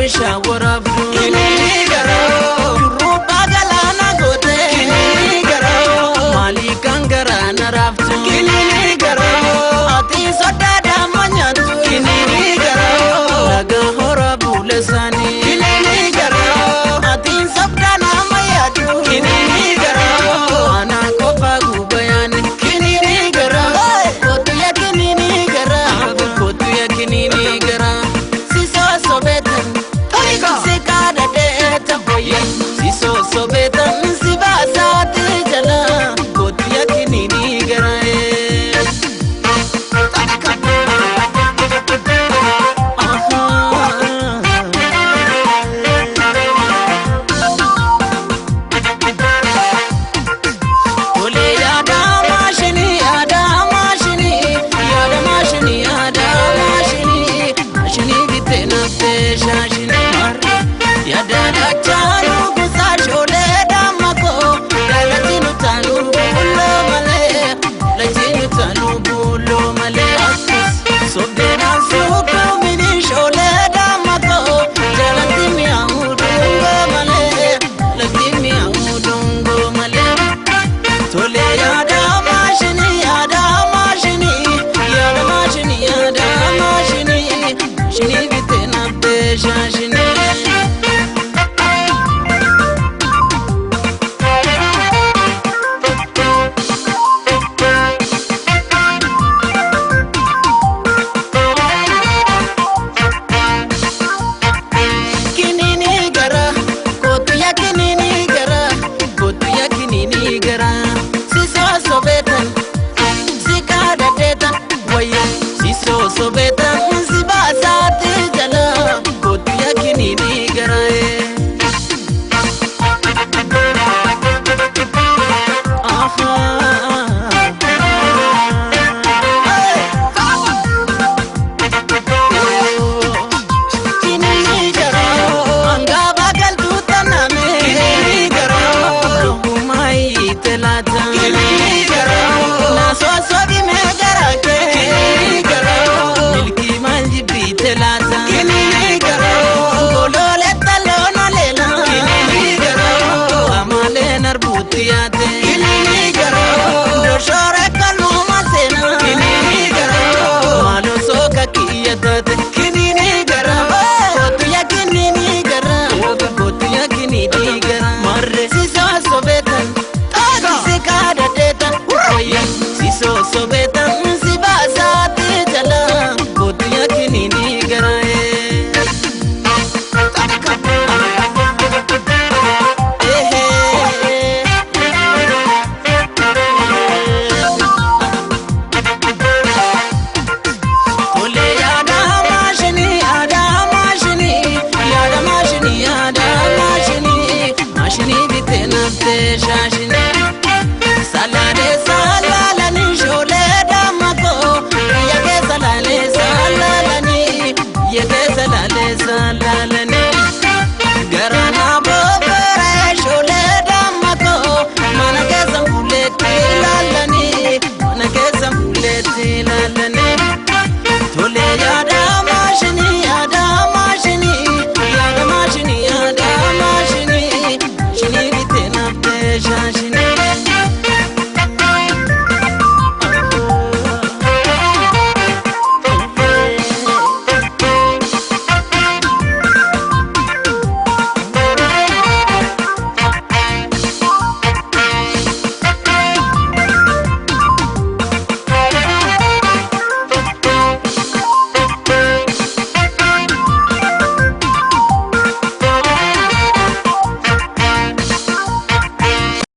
oomisha waraabdu kinini garoo shurrubbaa galaana goote kinini garoo maalii kan garaa na raaftu kinini garoo ati sodaadhaa manyaatu kinini garoo laga hora buulesaanii kinini garoo ati sobdaa nama yaadu kinini garoo ana kophaa gubayaani kinini garoo kootu ya kinini garoo kootu ya kinini garoo siso sobetan sikada deeta boye siso sobetan sibasaati jala kootu ya kinini garoo Shine.